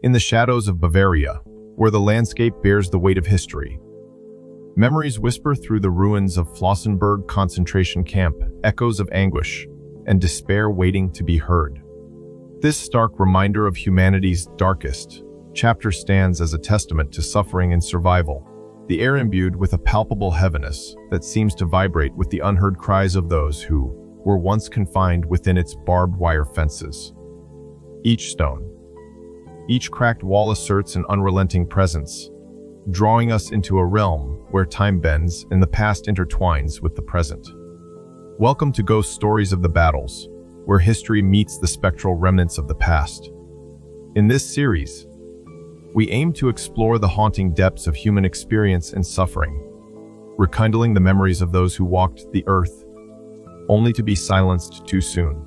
In the shadows of Bavaria, where the landscape bears the weight of history, memories whisper through the ruins of Flossenbürg concentration camp, echoes of anguish and despair waiting to be heard. This stark reminder of humanity's darkest chapter stands as a testament to suffering and survival, the air imbued with a palpable heaviness that seems to vibrate with the unheard cries of those who were once confined within its barbed wire fences. Each stone, each cracked wall asserts an unrelenting presence, drawing us into a realm where time bends and the past intertwines with the present. Welcome to Ghost Stories of the Battles, where history meets the spectral remnants of the past. In this series, we aim to explore the haunting depths of human experience and suffering, rekindling the memories of those who walked the earth, only to be silenced too soon.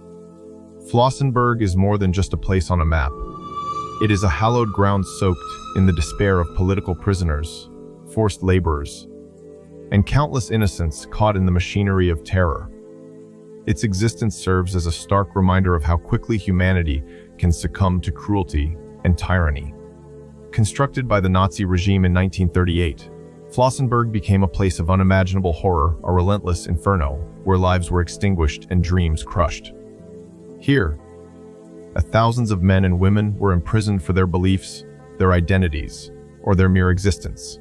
Flossenburg is more than just a place on a map. It is a hallowed ground soaked in the despair of political prisoners, forced laborers, and countless innocents caught in the machinery of terror. Its existence serves as a stark reminder of how quickly humanity can succumb to cruelty and tyranny. Constructed by the Nazi regime in 1938, Flossenburg became a place of unimaginable horror, a relentless inferno where lives were extinguished and dreams crushed. Here, thousands of men and women were imprisoned for their beliefs, their identities, or their mere existence.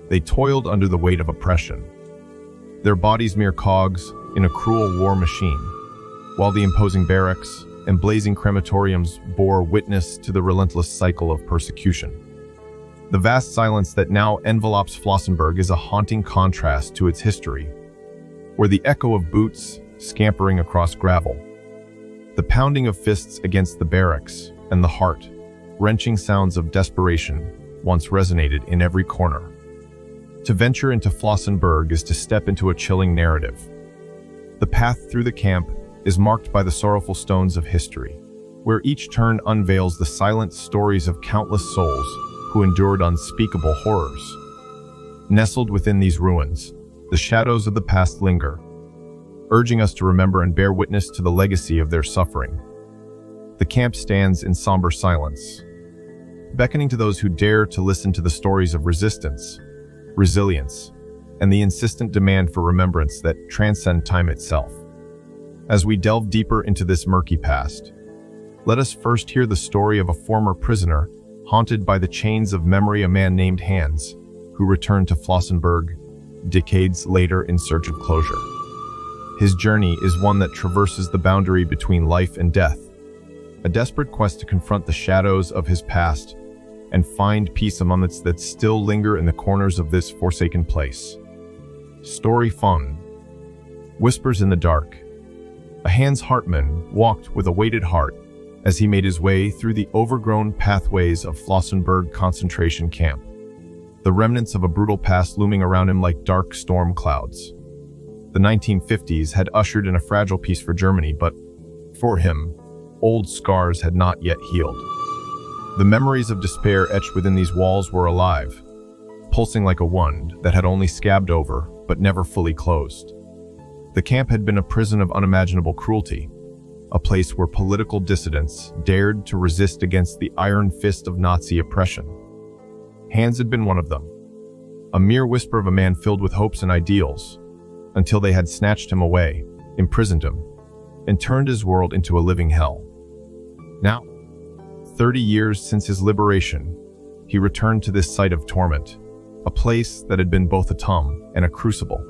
They toiled under the weight of oppression, their bodies mere cogs in a cruel war machine, while the imposing barracks and blazing crematoriums bore witness to the relentless cycle of persecution. The vast silence that now envelopes Flossenburg is a haunting contrast to its history, where the echo of boots scampering across gravel, the pounding of fists against the barracks, and the heart-wrenching sounds of desperation once resonated in every corner. To venture into Flossenburg is to step into a chilling narrative. The path through the camp is marked by the sorrowful stones of history, where each turn unveils the silent stories of countless souls who endured unspeakable horrors. Nestled within these ruins, the shadows of the past linger, urging us to remember and bear witness to the legacy of their suffering. The camp stands in somber silence, beckoning to those who dare to listen to the stories of resistance, resilience, and the insistent demand for remembrance that transcend time itself. As we delve deeper into this murky past, let us first hear the story of a former prisoner haunted by the chains of memory, a man named Hans, who returned to Flossenburg decades later in search of closure. His journey is one that traverses the boundary between life and death, a desperate quest to confront the shadows of his past and find peace amongst that still linger in the corners of this forsaken place. Story Fun. Whispers in the dark. A Hans Hartmann walked with a weighted heart as he made his way through the overgrown pathways of Flossenburg concentration camp, the remnants of a brutal past looming around him like dark storm clouds. The 1950s had ushered in a fragile peace for Germany, but for him, old scars had not yet healed. The memories of despair etched within these walls were alive, pulsing like a wound that had only scabbed over but never fully closed. The camp had been a prison of unimaginable cruelty, a place where political dissidents dared to resist against the iron fist of Nazi oppression. Hans had been one of them, a mere whisper of a man filled with hopes and ideals, until they had snatched him away, imprisoned him, and turned his world into a living hell. Now, 30 years since his liberation, he returned to this site of torment, a place that had been both a tomb and a crucible.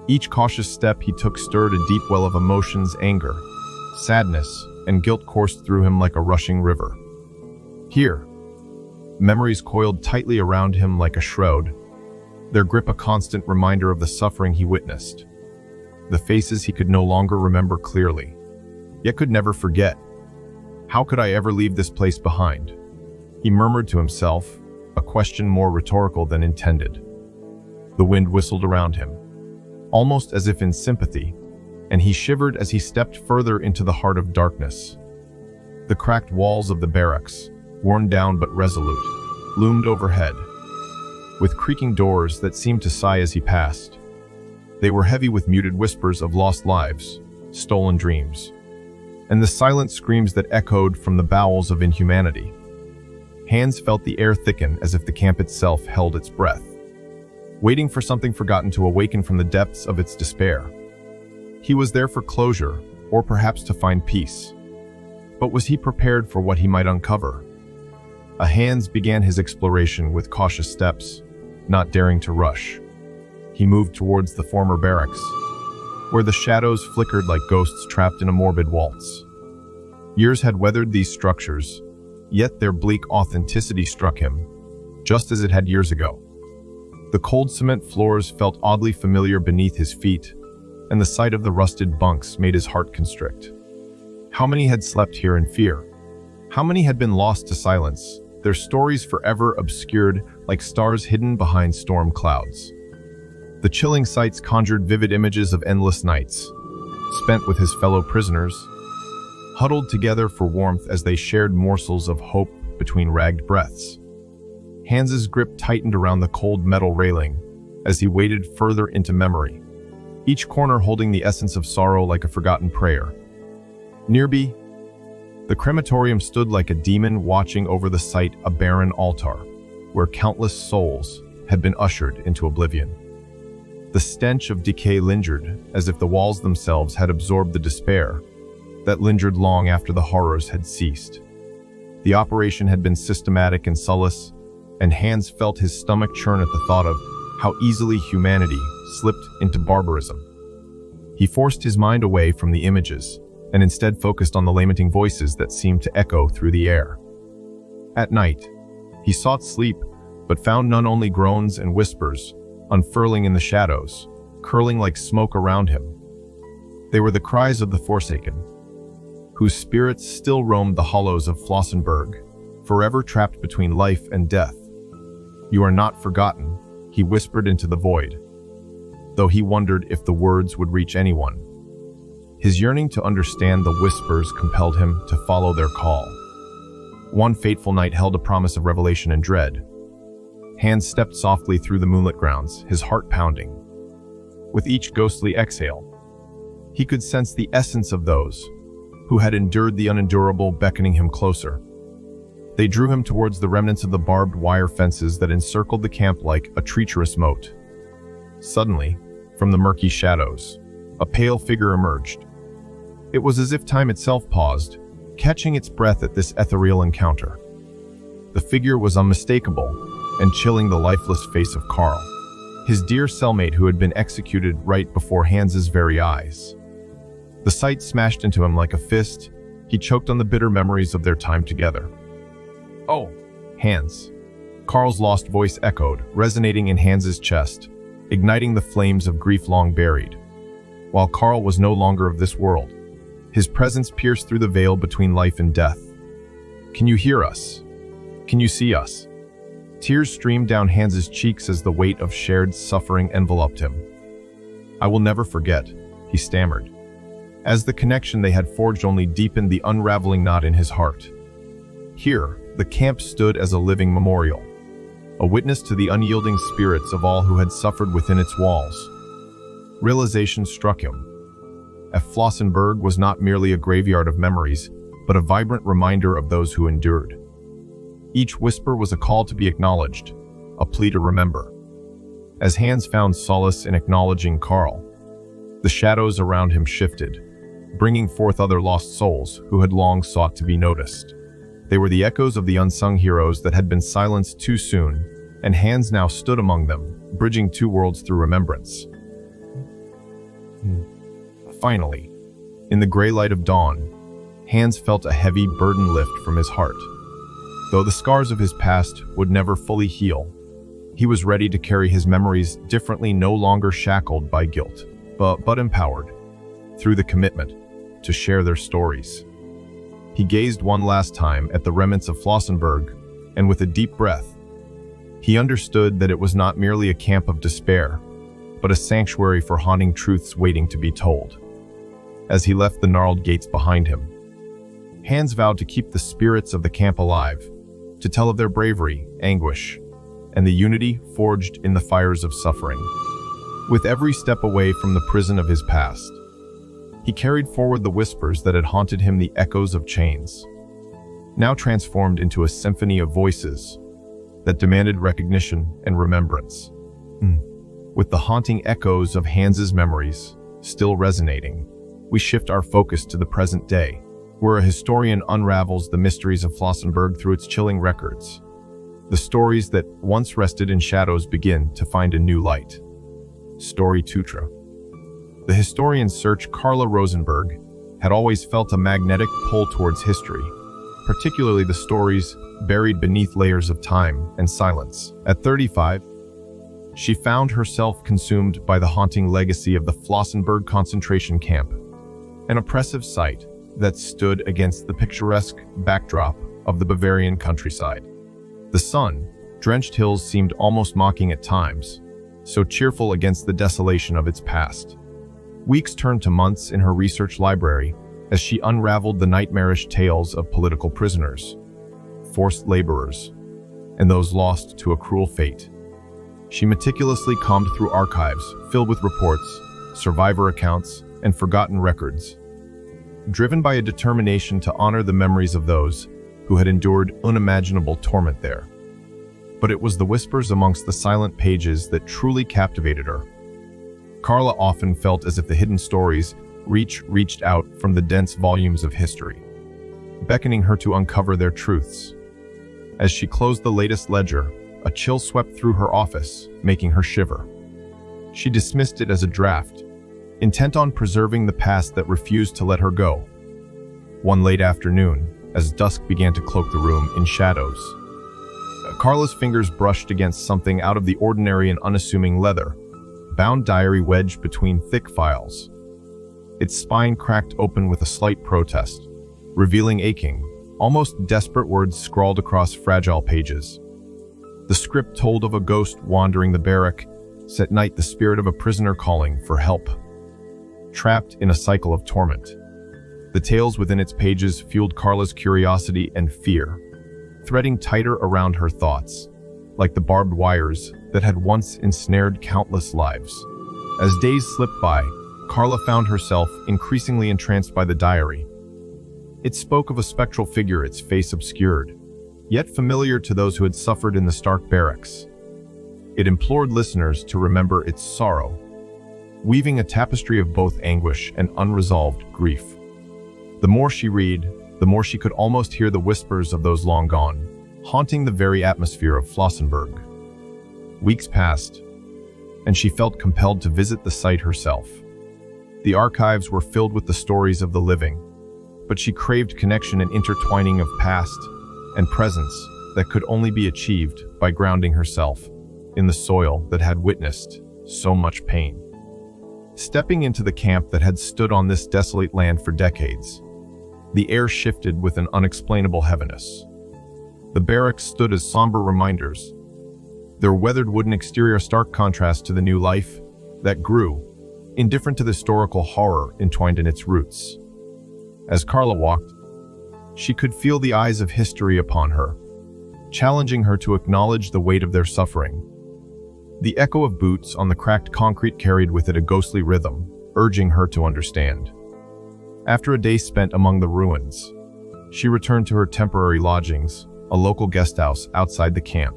Each cautious step he took stirred a deep well of emotions, anger, sadness, and guilt coursed through him like a rushing river. Here, memories coiled tightly around him like a shroud, their grip a constant reminder of the suffering he witnessed, the faces he could no longer remember clearly, yet could never forget. How could I ever leave this place behind? He murmured to himself, a question more rhetorical than intended. The wind whistled around him, almost as if in sympathy, and he shivered as he stepped further into the heart of darkness. The cracked walls of the barracks, worn down but resolute, loomed overhead, with creaking doors that seemed to sigh as he passed. They were heavy with muted whispers of lost lives, stolen dreams, and the silent screams that echoed from the bowels of inhumanity. Hans felt the air thicken as if the camp itself held its breath, waiting for something forgotten to awaken from the depths of its despair. He was there for closure, or perhaps to find peace. But was he prepared for what he might uncover? Hans began his exploration with cautious steps, not daring to rush. He moved towards the former barracks, where the shadows flickered like ghosts trapped in a morbid waltz. Years had weathered these structures, yet their bleak authenticity struck him, just as it had years ago. The cold cement floors felt oddly familiar beneath his feet, and the sight of the rusted bunks made his heart constrict. How many had slept here in fear? How many had been lost to silence, their stories forever obscured like stars hidden behind storm clouds? The chilling sights conjured vivid images of endless nights, spent with his fellow prisoners, huddled together for warmth as they shared morsels of hope between ragged breaths. Hans's grip tightened around the cold metal railing as he waded further into memory, each corner holding the essence of sorrow like a forgotten prayer. Nearby, the crematorium stood like a demon watching over the site, a barren altar, where countless souls had been ushered into oblivion. The stench of decay lingered, as if the walls themselves had absorbed the despair that lingered long after the horrors had ceased. The operation had been systematic and soulless, and Hans felt his stomach churn at the thought of how easily humanity slipped into barbarism. He forced his mind away from the images, and instead focused on the lamenting voices that seemed to echo through the air. At night, he sought sleep, but found none, only groans and whispers, unfurling in the shadows, curling like smoke around him. They were the cries of the forsaken, whose spirits still roamed the hollows of Flossenburg, forever trapped between life and death. "You are not forgotten," he whispered into the void, though he wondered if the words would reach anyone. His yearning to understand the whispers compelled him to follow their call. One fateful night held a promise of revelation and dread. Hans stepped softly through the moonlit grounds, his heart pounding. With each ghostly exhale, he could sense the essence of those who had endured the unendurable beckoning him closer. They drew him towards the remnants of the barbed wire fences that encircled the camp like a treacherous moat. Suddenly, from the murky shadows, a pale figure emerged. It was as if time itself paused, catching its breath at this ethereal encounter. The figure was unmistakable and chilling the lifeless face of Karl, his dear cellmate who had been executed right before Hans's very eyes. The sight smashed into him like a fist. He choked on the bitter memories of their time together. "Oh, Hans." Karl's lost voice echoed, resonating in Hans's chest, igniting the flames of grief long buried. While Karl was no longer of this world, his presence pierced through the veil between life and death. "Can you hear us? Can you see us?" Tears streamed down Hans's cheeks as the weight of shared suffering enveloped him. "I will never forget," he stammered, as the connection they had forged only deepened the unraveling knot in his heart. Here, the camp stood as a living memorial, a witness to the unyielding spirits of all who had suffered within its walls. Realization struck him. Flossenburg was not merely a graveyard of memories, but a vibrant reminder of those who endured. Each whisper was a call to be acknowledged, a plea to remember. As Hans found solace in acknowledging Karl, the shadows around him shifted, bringing forth other lost souls who had long sought to be noticed. They were the echoes of the unsung heroes that had been silenced too soon, and Hans now stood among them, bridging two worlds through remembrance. Finally, in the gray light of dawn, Hans felt a heavy burden lift from his heart. Though the scars of his past would never fully heal, he was ready to carry his memories differently, no longer shackled by guilt, but empowered through the commitment to share their stories. He gazed one last time at the remnants of Flossenburg, and with a deep breath, he understood that it was not merely a camp of despair, but a sanctuary for haunting truths waiting to be told. As he left the gnarled gates behind him, Hans vowed to keep the spirits of the camp alive, to tell of their bravery, anguish, and the unity forged in the fires of suffering. With every step away from the prison of his past, he carried forward the whispers that had haunted him, the echoes of chains, now transformed into a symphony of voices that demanded recognition and remembrance. With the haunting echoes of Hans's memories still resonating, we shift our focus to the present day, where a historian unravels the mysteries of Flossenburg through its chilling records. The stories that once rested in shadows begin to find a new light. Story Tutra. The historian's search, Carla Rosenberg, had always felt a magnetic pull towards history, particularly the stories buried beneath layers of time and silence. At 35, she found herself consumed by the haunting legacy of the Flossenburg concentration camp, an oppressive sight that stood against the picturesque backdrop of the Bavarian countryside. The sun-drenched hills seemed almost mocking at times, so cheerful against the desolation of its past. Weeks turned to months in her research library as she unraveled the nightmarish tales of political prisoners, forced laborers, and those lost to a cruel fate. She meticulously combed through archives filled with reports, survivor accounts, and forgotten records, driven by a determination to honor the memories of those who had endured unimaginable torment there. But it was the whispers amongst the silent pages that truly captivated her. Carla often felt as if the hidden stories reached out from the dense volumes of history, beckoning her to uncover their truths. As she closed the latest ledger, a chill swept through her office, making her shiver. She dismissed it as a draft, intent on preserving the past that refused to let her go. One late afternoon, as dusk began to cloak the room in shadows, Carla's fingers brushed against something out of the ordinary and unassuming leather, bound diary wedged between thick files. Its spine cracked open with a slight protest, revealing aching, almost desperate words scrawled across fragile pages. The script told of a ghost wandering the barrack, at night the spirit of a prisoner calling for help. Trapped in a cycle of torment, the tales within its pages fueled Carla's curiosity and fear, threading tighter around her thoughts, like the barbed wires that had once ensnared countless lives. As days slipped by, Carla found herself increasingly entranced by the diary. It spoke of a spectral figure, its face obscured, yet familiar to those who had suffered in the stark barracks. It implored listeners to remember its sorrow, weaving a tapestry of both anguish and unresolved grief. The more she read, the more she could almost hear the whispers of those long gone, haunting the very atmosphere of Flossenburg. Weeks passed, and she felt compelled to visit the site herself. The archives were filled with the stories of the living, but she craved connection and intertwining of past and presence that could only be achieved by grounding herself in the soil that had witnessed so much pain. Stepping into the camp that had stood on this desolate land for decades, the air shifted with an unexplainable heaviness. The barracks stood as somber reminders, their weathered wooden exterior a stark contrast to the new life that grew, indifferent to the historical horror entwined in its roots. As Carla walked, she could feel the eyes of history upon her, challenging her to acknowledge the weight of their suffering. The echo of boots on the cracked concrete carried with it a ghostly rhythm, urging her to understand. After a day spent among the ruins, she returned to her temporary lodgings, a local guest house outside the camp.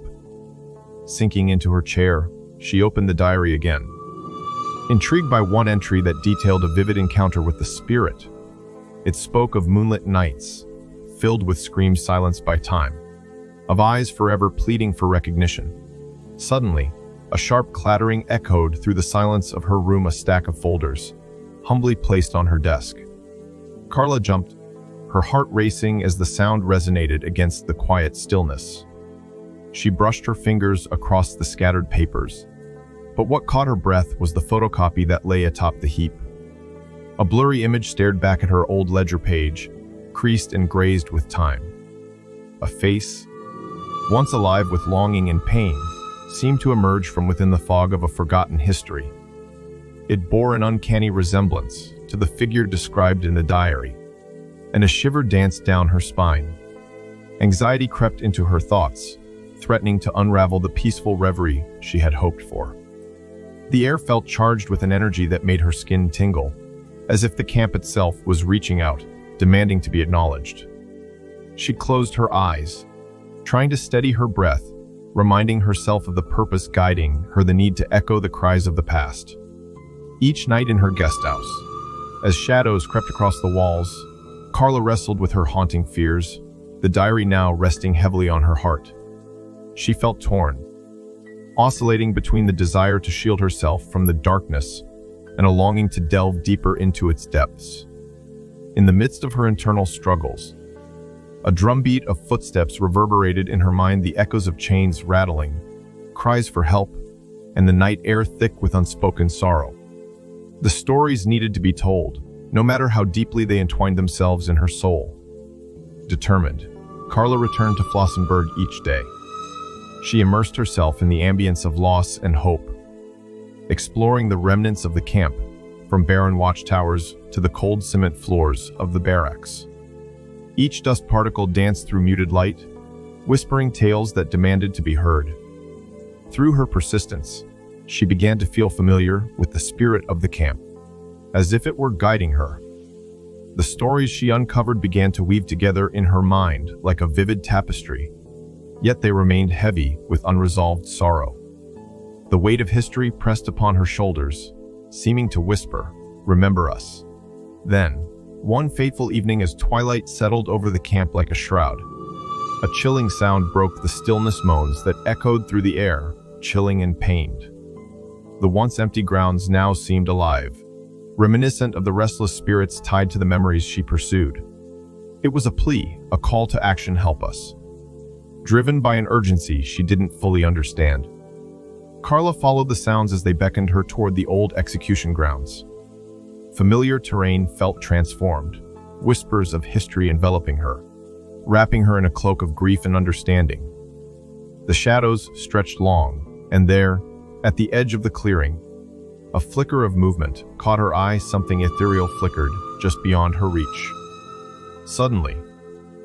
Sinking into her chair, she opened the diary again, intrigued by one entry that detailed a vivid encounter with the spirit. It spoke of moonlit nights, filled with screams silenced by time, of eyes forever pleading for recognition. Suddenly, a sharp clattering echoed through the silence of her room, a stack of folders, humbly placed on her desk. Carla jumped, her heart racing as the sound resonated against the quiet stillness. She brushed her fingers across the scattered papers, but what caught her breath was the photocopy that lay atop the heap. A blurry image stared back at her old ledger page, creased and grazed with time. A face, once alive with longing and pain, seemed to emerge from within the fog of a forgotten history. It bore an uncanny resemblance to the figure described in the diary, and a shiver danced down her spine. Anxiety crept into her thoughts, threatening to unravel the peaceful reverie she had hoped for. The air felt charged with an energy that made her skin tingle, as if the camp itself was reaching out, demanding to be acknowledged. She closed her eyes, trying to steady her breath, reminding herself of the purpose guiding her, the need to echo the cries of the past. Each night in her guest house, as shadows crept across the walls, Carla wrestled with her haunting fears, the diary now resting heavily on her heart. She felt torn, oscillating between the desire to shield herself from the darkness and a longing to delve deeper into its depths. In the midst of her internal struggles, a drumbeat of footsteps reverberated in her mind, the echoes of chains rattling, cries for help, and the night air thick with unspoken sorrow. The stories needed to be told, no matter how deeply they entwined themselves in her soul. Determined, Carla returned to Flossenburg each day. She immersed herself in the ambience of loss and hope, exploring the remnants of the camp, from barren watchtowers to the cold cement floors of the barracks. Each dust particle danced through muted light, whispering tales that demanded to be heard. Through her persistence, she began to feel familiar with the spirit of the camp, as if it were guiding her. The stories she uncovered began to weave together in her mind like a vivid tapestry, yet they remained heavy with unresolved sorrow. The weight of history pressed upon her shoulders, seeming to whisper, "Remember us." Then, one fateful evening, as twilight settled over the camp like a shroud, a chilling sound broke the stillness, moans that echoed through the air, chilling and pained. The once empty grounds now seemed alive, reminiscent of the restless spirits tied to the memories she pursued. It was a plea, a call to action, help us. Driven by an urgency she didn't fully understand, Carla followed the sounds as they beckoned her toward the old execution grounds. Familiar terrain felt transformed, whispers of history enveloping her, wrapping her in a cloak of grief and understanding. The shadows stretched long, and there, at the edge of the clearing, a flicker of movement caught her eye. Something ethereal flickered just beyond her reach. Suddenly,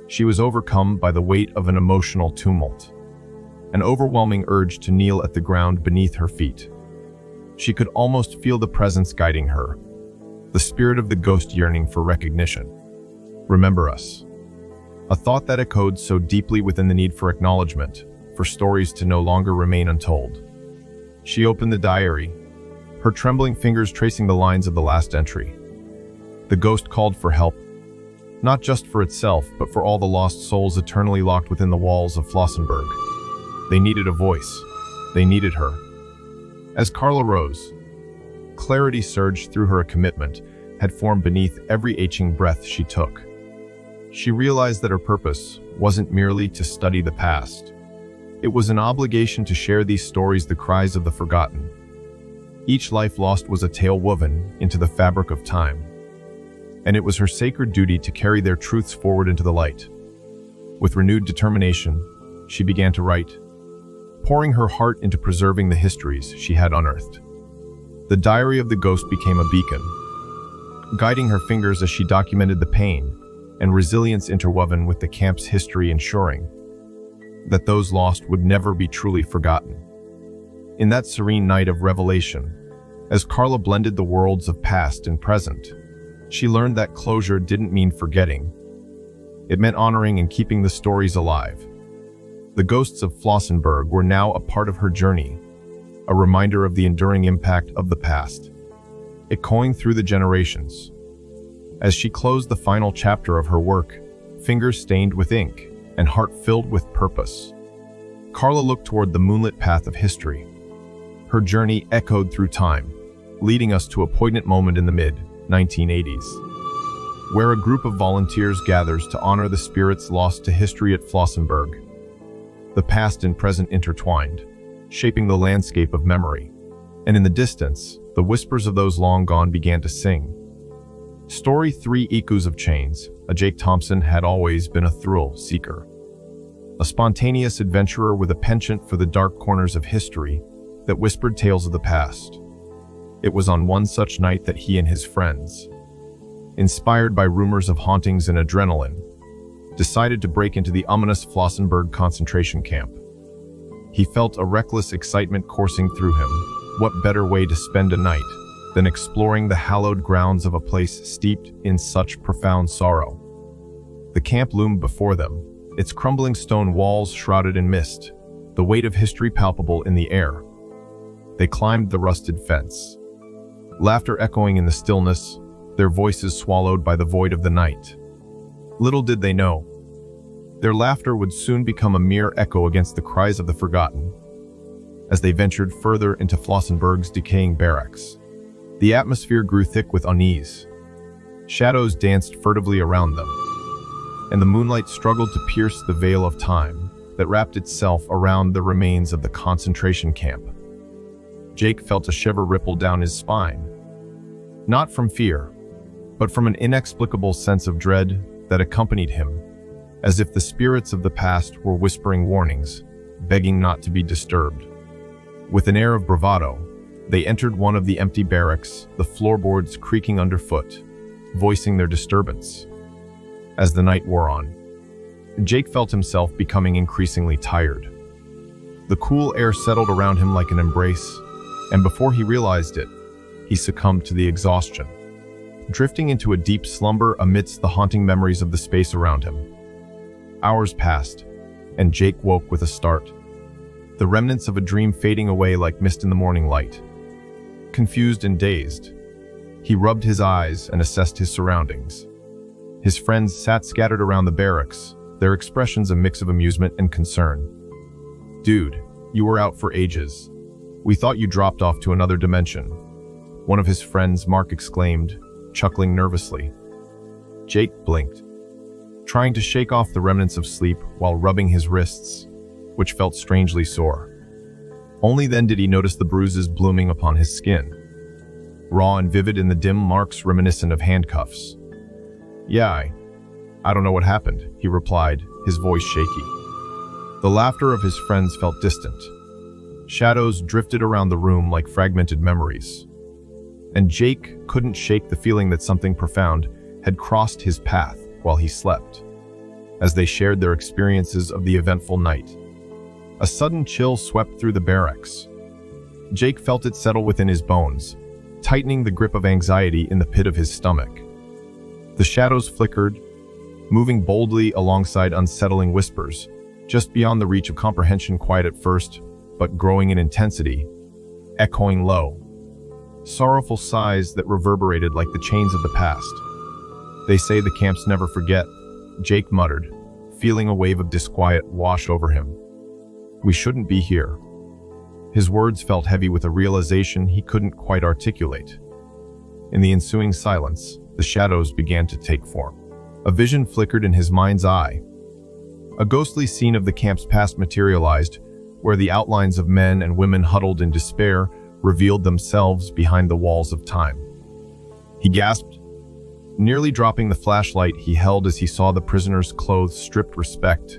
she was overcome by the weight of an emotional tumult, an overwhelming urge to kneel at the ground beneath her feet. She could almost feel the presence guiding her, the spirit of the ghost yearning for recognition. Remember us. A thought that echoed so deeply within the need for acknowledgement, for stories to no longer remain untold. She opened the diary, her trembling fingers tracing the lines of the last entry. The ghost called for help, not just for itself, but for all the lost souls eternally locked within the walls of Flossenburg. They needed a voice. They needed her. As Carla rose, clarity surged through her. A commitment had formed beneath every aching breath she took. She realized that her purpose wasn't merely to study the past. It was an obligation to share these stories, the cries of the forgotten. Each life lost was a tale woven into the fabric of time, and it was her sacred duty to carry their truths forward into the light. With renewed determination, she began to write, pouring her heart into preserving the histories she had unearthed. The diary of the ghost became a beacon, guiding her fingers as she documented the pain and resilience interwoven with the camp's history, ensuring that those lost would never be truly forgotten. In that serene night of revelation, as Carla blended the worlds of past and present, she learned that closure didn't mean forgetting. It meant honoring and keeping the stories alive. The ghosts of Flossenburg were now a part of her journey, a reminder of the enduring impact of the past, echoing through the generations. As she closed the final chapter of her work, fingers stained with ink and heart filled with purpose, Carla looked toward the moonlit path of history. Her journey echoed through time, leading us to a poignant moment in the mid-1980s, where a group of volunteers gathers to honor the spirits lost to history at Flossenburg. The past and present intertwined, shaping the landscape of memory. And in the distance, the whispers of those long gone began to sing. Story 3: Echoes of Chains. Jake Thompson had always been a thrill seeker, a spontaneous adventurer with a penchant for the dark corners of history that whispered tales of the past. It was on one such night that he and his friends, inspired by rumors of hauntings and adrenaline, decided to break into the ominous Flossenburg concentration camp. He felt a reckless excitement coursing through him. What better way to spend a night than exploring the hallowed grounds of a place steeped in such profound sorrow? The camp loomed before them, its crumbling stone walls shrouded in mist, the weight of history palpable in the air. They climbed the rusted fence, laughter echoing in the stillness, their voices swallowed by the void of the night. Little did they know, their laughter would soon become a mere echo against the cries of the forgotten. As they ventured further into Flossenburg's decaying barracks, the atmosphere grew thick with unease. Shadows danced furtively around them, and the moonlight struggled to pierce the veil of time that wrapped itself around the remains of the concentration camp. Jake felt a shiver ripple down his spine, not from fear, but from an inexplicable sense of dread that accompanied him, as if the spirits of the past were whispering warnings, begging not to be disturbed. With an air of bravado, they entered one of the empty barracks, the floorboards creaking underfoot, voicing their disturbance. As the night wore on, Jake felt himself becoming increasingly tired. The cool air settled around him like an embrace, and before he realized it, he succumbed to the exhaustion, drifting into a deep slumber amidst the haunting memories of the space around him. Hours passed, and Jake woke with a start, the remnants of a dream fading away like mist in the morning light. Confused and dazed, he rubbed his eyes and assessed his surroundings. His friends sat scattered around the barracks, their expressions a mix of amusement and concern. "Dude, you were out for ages. We thought you dropped off to another dimension," one of his friends, Mark, exclaimed, chuckling nervously. Jake blinked, trying to shake off the remnants of sleep while rubbing his wrists, which felt strangely sore. Only then did he notice the bruises blooming upon his skin, raw and vivid in the dim marks reminiscent of handcuffs. "Yeah, I don't know what happened," he replied, his voice shaky. The laughter of his friends felt distant. Shadows drifted around the room like fragmented memories, and Jake couldn't shake the feeling that something profound had crossed his path while he slept. As they shared their experiences of the eventful night, a sudden chill swept through the barracks. Jake felt it settle within his bones, tightening the grip of anxiety in the pit of his stomach. The shadows flickered, moving boldly alongside unsettling whispers, just beyond the reach of comprehension, quiet at first, but growing in intensity, echoing low. Sorrowful sighs that reverberated like the chains of the past. "They say the camps never forget," Jake muttered, feeling a wave of disquiet wash over him. "We shouldn't be here." His words felt heavy with a realization he couldn't quite articulate. In the ensuing silence, the shadows began to take form. A vision flickered in his mind's eye. A ghostly scene of the camp's past materialized, where the outlines of men and women huddled in despair revealed themselves behind the walls of time. He gasped, nearly dropping the flashlight he held as he saw the prisoners' clothes stripped respect,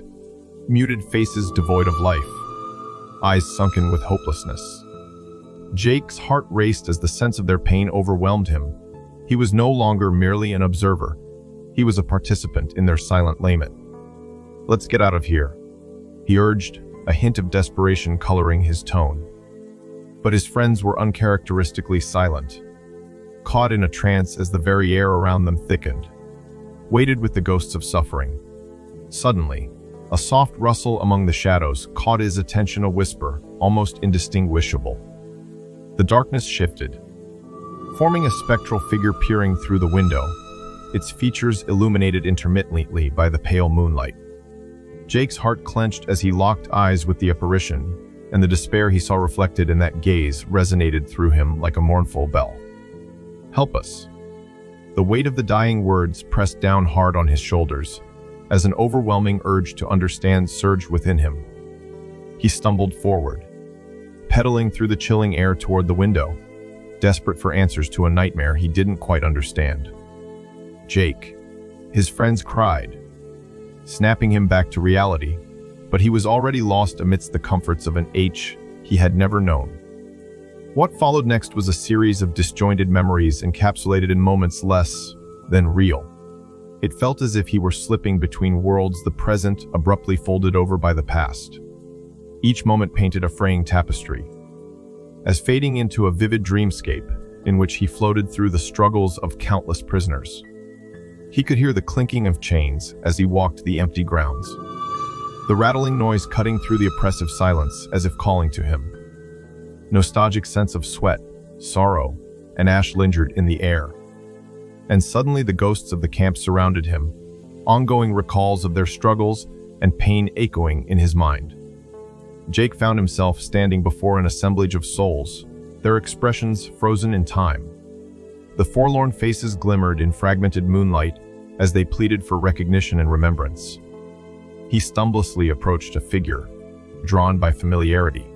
muted faces devoid of life, eyes sunken with hopelessness. Jake's heart raced as the sense of their pain overwhelmed him. He was no longer merely an observer. He was a participant in their silent lament. "Let's get out of here," he urged, a hint of desperation coloring his tone. But his friends were uncharacteristically silent, caught in a trance as the very air around them thickened, weighted with the ghosts of suffering. Suddenly, a soft rustle among the shadows caught his attention, a whisper, almost indistinguishable. The darkness shifted, forming a spectral figure peering through the window, its features illuminated intermittently by the pale moonlight. Jake's heart clenched as he locked eyes with the apparition, and the despair he saw reflected in that gaze resonated through him like a mournful bell. "Help us." The weight of the dying words pressed down hard on his shoulders, as an overwhelming urge to understand surged within him. He stumbled forward, pedaling through the chilling air toward the window, desperate for answers to a nightmare he didn't quite understand. "Jake," his friends cried, snapping him back to reality, but he was already lost amidst the comforts of an age he had never known. What followed next was a series of disjointed memories encapsulated in moments less than real. It felt as if he were slipping between worlds, the present abruptly folded over by the past. Each moment painted a fraying tapestry, as fading into a vivid dreamscape in which he floated through the struggles of countless prisoners. He could hear the clinking of chains as he walked the empty grounds, the rattling noise cutting through the oppressive silence as if calling to him. Nostalgic sense of sweat, sorrow, and ash lingered in the air. And suddenly the ghosts of the camp surrounded him, ongoing recalls of their struggles and pain echoing in his mind. Jake found himself standing before an assemblage of souls, their expressions frozen in time. The forlorn faces glimmered in fragmented moonlight as they pleaded for recognition and remembrance. He stumblessly approached a figure, drawn by familiarity.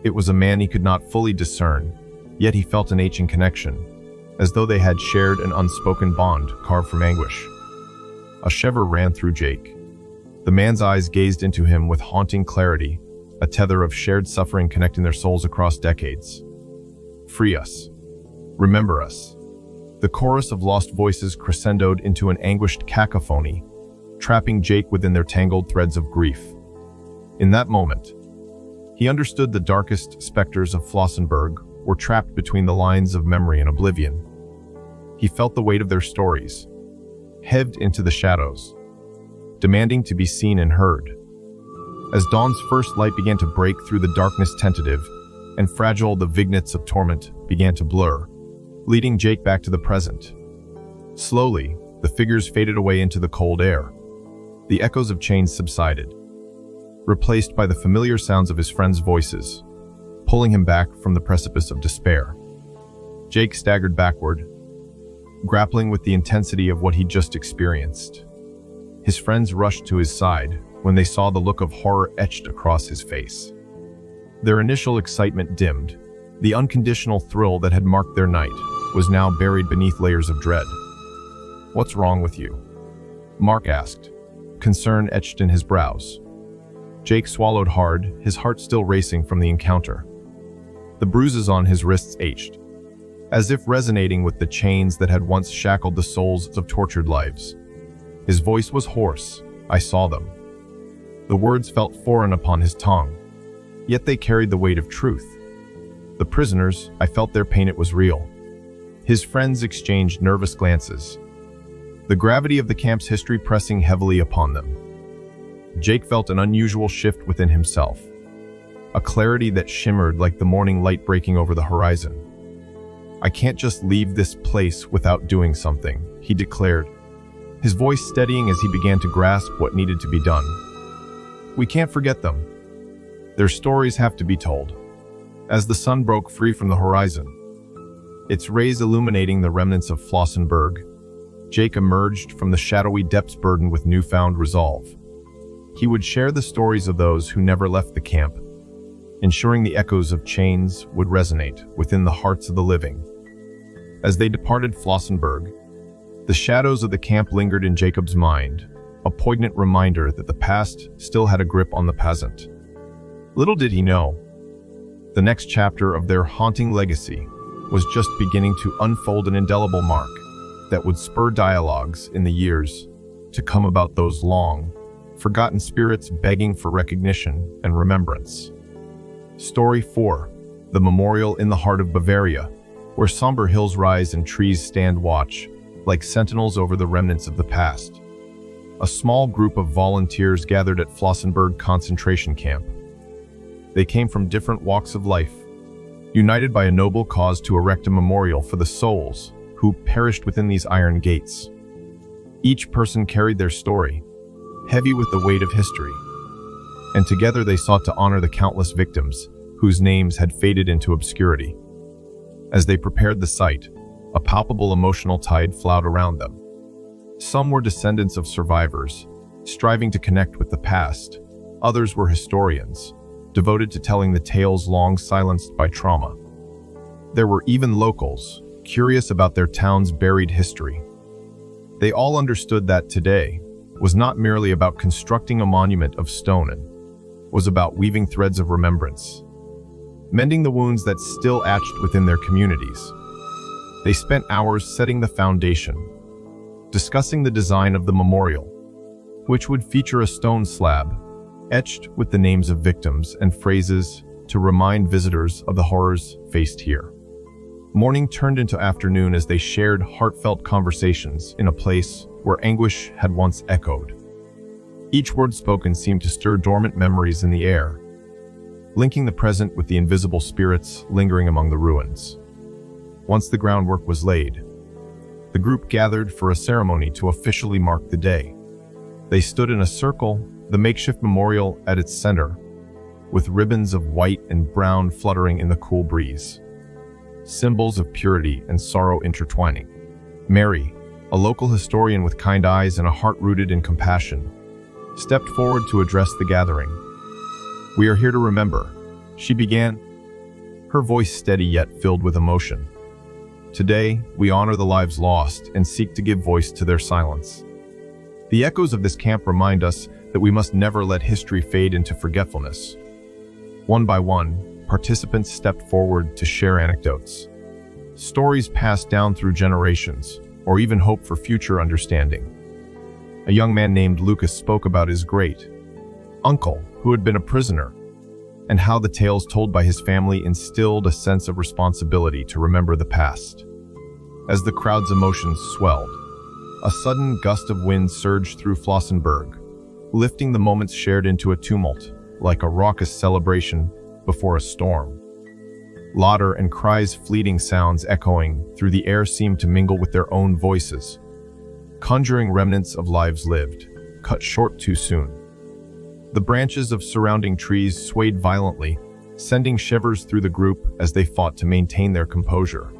It was a man he could not fully discern, yet he felt an aching connection, as though they had shared an unspoken bond carved from anguish. A shiver ran through Jake. The man's eyes gazed into him with haunting clarity, a tether of shared suffering connecting their souls across decades. Free us. Remember us. The chorus of lost voices crescendoed into an anguished cacophony, trapping Jake within their tangled threads of grief. In that moment, he understood the darkest specters of Flossenburg were trapped between the lines of memory and oblivion. He felt the weight of their stories, heaved into the shadows, demanding to be seen and heard. As dawn's first light began to break through the darkness, tentative and fragile, the vignettes of torment began to blur, leading Jake back to the present. Slowly, the figures faded away into the cold air. The echoes of chains subsided, replaced by the familiar sounds of his friends' voices, pulling him back from the precipice of despair. Jake staggered backward, grappling with the intensity of what he'd just experienced. His friends rushed to his side when they saw the look of horror etched across his face. Their initial excitement dimmed. The unconditional thrill that had marked their night was now buried beneath layers of dread. "What's wrong with you?" Mark asked, concern etched in his brows. Jake swallowed hard, his heart still racing from the encounter. The bruises on his wrists ached, as if resonating with the chains that had once shackled the souls of tortured lives. His voice was hoarse. "I saw them." The words felt foreign upon his tongue, yet they carried the weight of truth. "The prisoners, I felt their pain, it was real." His friends exchanged nervous glances, the gravity of the camp's history pressing heavily upon them. Jake felt an unusual shift within himself, a clarity that shimmered like the morning light breaking over the horizon. "I can't just leave this place without doing something," he declared, his voice steadying as he began to grasp what needed to be done. "We can't forget them. Their stories have to be told." As the sun broke free from the horizon, its rays illuminating the remnants of Flossenburg, Jake emerged from the shadowy depths burdened with newfound resolve. He would share the stories of those who never left the camp, ensuring the echoes of chains would resonate within the hearts of the living. As they departed Flossenburg, the shadows of the camp lingered in Jacob's mind, a poignant reminder that the past still had a grip on the present. Little did he know, the next chapter of their haunting legacy was just beginning to unfold, an indelible mark that would spur dialogues in the years to come about those long, forgotten spirits begging for recognition and remembrance. Story 4. The Memorial in the Heart of Bavaria, where somber hills rise and trees stand watch, like sentinels over the remnants of the past. A small group of volunteers gathered at Flossenburg concentration camp. They came from different walks of life, united by a noble cause to erect a memorial for the souls who perished within these iron gates. Each person carried their story, heavy with the weight of history, and together they sought to honor the countless victims whose names had faded into obscurity. As they prepared the site, a palpable emotional tide flowed around them. Some were descendants of survivors, striving to connect with the past. Others were historians, devoted to telling the tales long silenced by trauma. There were even locals, curious about their town's buried history. They all understood that today was not merely about constructing a monument of stone, it was about weaving threads of remembrance, mending the wounds that still etched within their communities. They spent hours setting the foundation, discussing the design of the memorial, which would feature a stone slab etched with the names of victims and phrases to remind visitors of the horrors faced here. Morning turned into afternoon as they shared heartfelt conversations in a place where anguish had once echoed. Each word spoken seemed to stir dormant memories in the air, linking the present with the invisible spirits lingering among the ruins. Once the groundwork was laid, the group gathered for a ceremony to officially mark the day. They stood in a circle, the makeshift memorial at its center, with ribbons of white and brown fluttering in the cool breeze, symbols of purity and sorrow intertwining. Mary, a local historian with kind eyes and a heart rooted in compassion, stepped forward to address the gathering. "We are here to remember," she began, her voice steady yet filled with emotion. "Today, we honor the lives lost and seek to give voice to their silence." The echoes of this camp remind us that we must never let history fade into forgetfulness. One by one, participants stepped forward to share anecdotes, stories passed down through generations, or even hope for future understanding. A young man named Lucas spoke about his great-uncle, who had been a prisoner, and how the tales told by his family instilled a sense of responsibility to remember the past. As the crowd's emotions swelled, a sudden gust of wind surged through Flossenburg, lifting the moments shared into a tumult, like a raucous celebration before a storm. Laughter and cries, fleeting sounds echoing through the air seemed to mingle with their own voices, conjuring remnants of lives lived, cut short too soon. The branches of surrounding trees swayed violently, sending shivers through the group as they fought to maintain their composure.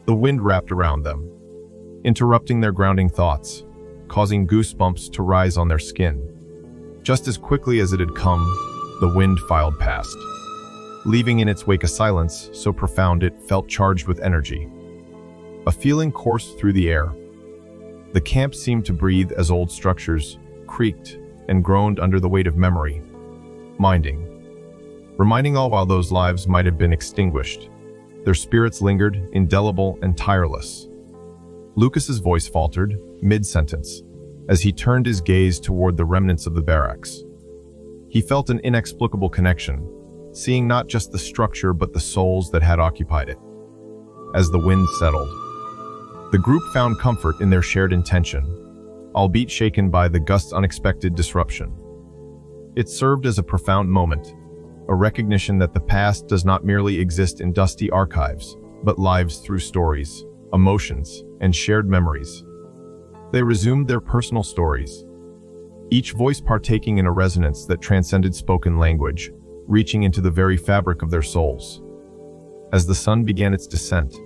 The wind wrapped around them, interrupting their grounding thoughts, causing goosebumps to rise on their skin. Just as quickly as it had come, the wind filed past, leaving in its wake a silence so profound it felt charged with energy. A feeling coursed through the air. The camp seemed to breathe as old structures creaked and groaned under the weight of memory, reminding all while those lives might have been extinguished, their spirits lingered, indelible and tireless. Lucas's voice faltered, mid-sentence, as he turned his gaze toward the remnants of the barracks. He felt an inexplicable connection, seeing not just the structure but the souls that had occupied it. As the wind settled, the group found comfort in their shared intention, albeit shaken by the gust's unexpected disruption. It served as a profound moment, a recognition that the past does not merely exist in dusty archives, but lives through stories, emotions, and shared memories. They resumed their personal stories, each voice partaking in a resonance that transcended spoken language, reaching into the very fabric of their souls. As the sun began its descent,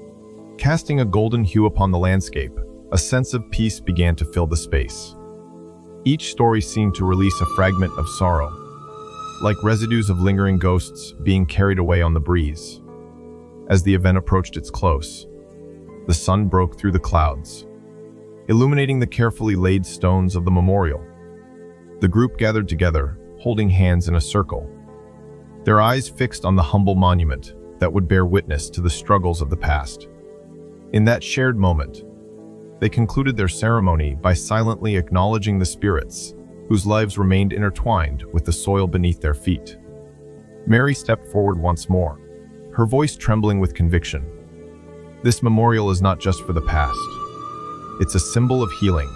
casting a golden hue upon the landscape, a sense of peace began to fill the space. Each story seemed to release a fragment of sorrow, like residues of lingering ghosts being carried away on the breeze. As the event approached its close, the sun broke through the clouds, illuminating the carefully laid stones of the memorial. The group gathered together, holding hands in a circle, their eyes fixed on the humble monument that would bear witness to the struggles of the past. In that shared moment, they concluded their ceremony by silently acknowledging the spirits whose lives remained intertwined with the soil beneath their feet. Mary stepped forward once more, her voice trembling with conviction. This memorial is not just for the past. It's a symbol of healing,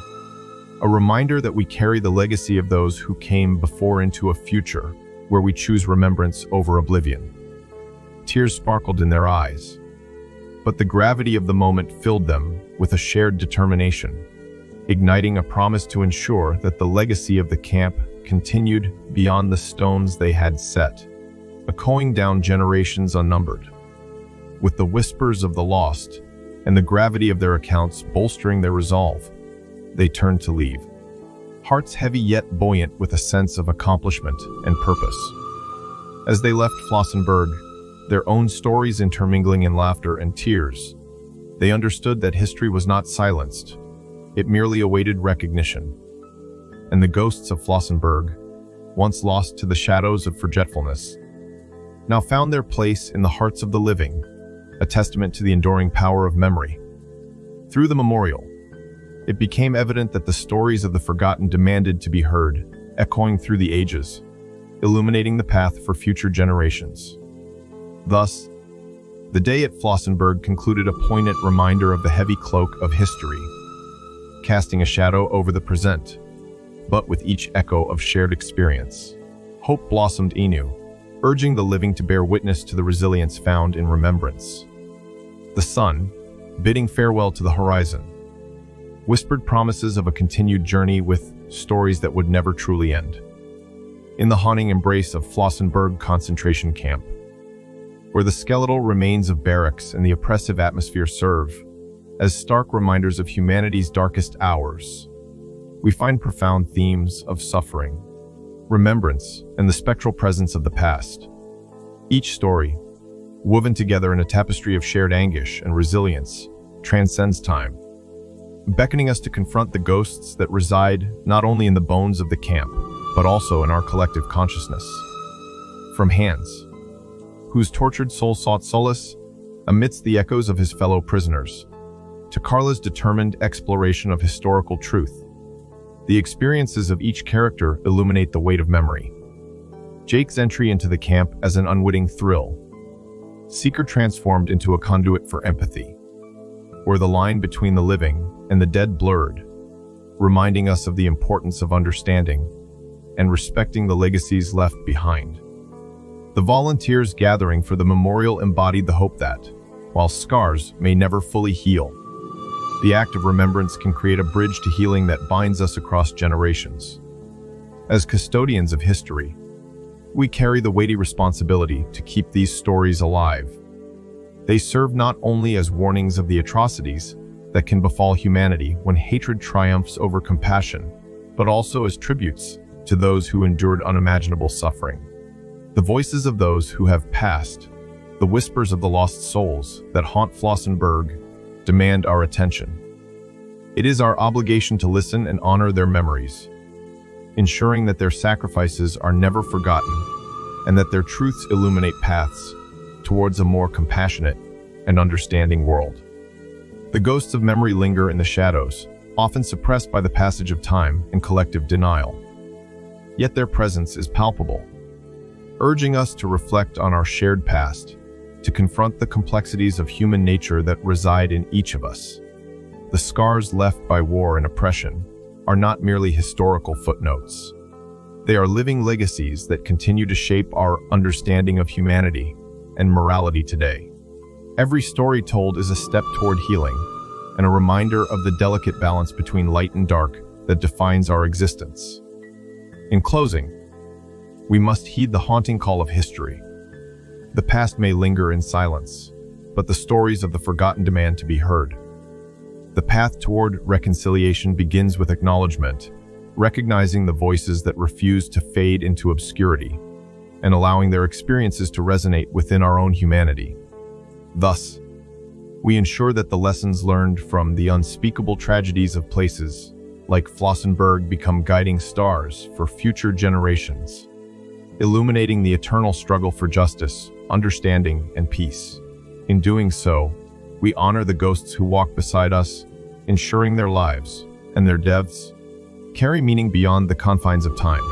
a reminder that we carry the legacy of those who came before into a future where we choose remembrance over oblivion. Tears sparkled in their eyes, but the gravity of the moment filled them with a shared determination, igniting a promise to ensure that the legacy of the camp continued beyond the stones they had set, echoing down generations unnumbered. With the whispers of the lost and the gravity of their accounts bolstering their resolve, they turned to leave, hearts heavy yet buoyant with a sense of accomplishment and purpose. As they left Flossenburg, their own stories intermingling in laughter and tears, they understood that history was not silenced. It merely awaited recognition. And the ghosts of Flossenburg, once lost to the shadows of forgetfulness, now found their place in the hearts of the living, a testament to the enduring power of memory. Through the memorial, it became evident that the stories of the forgotten demanded to be heard, echoing through the ages, illuminating the path for future generations. Thus, the day at Flossenburg concluded a poignant reminder of the heavy cloak of history, casting a shadow over the present, but with each echo of shared experience. Hope blossomed anew, urging the living to bear witness to the resilience found in remembrance. The sun, bidding farewell to the horizon, whispered promises of a continued journey with stories that would never truly end. In the haunting embrace of Flossenbürg concentration camp, where the skeletal remains of barracks and the oppressive atmosphere serve as stark reminders of humanity's darkest hours, we find profound themes of suffering, remembrance, and the spectral presence of the past. Each story, woven together in a tapestry of shared anguish and resilience, transcends time, beckoning us to confront the ghosts that reside not only in the bones of the camp, but also in our collective consciousness. From Hans, whose tortured soul sought solace amidst the echoes of his fellow prisoners, to Carla's determined exploration of historical truth, the experiences of each character illuminate the weight of memory. Jake's entry into the camp as an unwitting thrill, Seeker transformed into a conduit for empathy, where the line between the living and the dead blurred, reminding us of the importance of understanding and respecting the legacies left behind. The volunteers gathering for the memorial embodied the hope that, while scars may never fully heal, the act of remembrance can create a bridge to healing that binds us across generations. As custodians of history, we carry the weighty responsibility to keep these stories alive. They serve not only as warnings of the atrocities that can befall humanity when hatred triumphs over compassion, but also as tributes to those who endured unimaginable suffering. The voices of those who have passed, the whispers of the lost souls that haunt Flossenburg, demand our attention. It is our obligation to listen and honor their memories, ensuring that their sacrifices are never forgotten and that their truths illuminate paths towards a more compassionate and understanding world. The ghosts of memory linger in the shadows, often suppressed by the passage of time and collective denial. Yet their presence is palpable, urging us to reflect on our shared past, to confront the complexities of human nature that reside in each of us. The scars left by war and oppression are not merely historical footnotes. They are living legacies that continue to shape our understanding of humanity and morality today. Every story told is a step toward healing and a reminder of the delicate balance between light and dark that defines our existence. In closing, we must heed the haunting call of history. The past may linger in silence, but the stories of the forgotten demand to be heard. The path toward reconciliation begins with acknowledgement, recognizing the voices that refuse to fade into obscurity, and allowing their experiences to resonate within our own humanity. Thus, we ensure that the lessons learned from the unspeakable tragedies of places like Flossenburg become guiding stars for future generations, illuminating the eternal struggle for justice, understanding, and peace. In doing so, we honor the ghosts who walk beside us, ensuring their lives and their deaths carry meaning beyond the confines of time.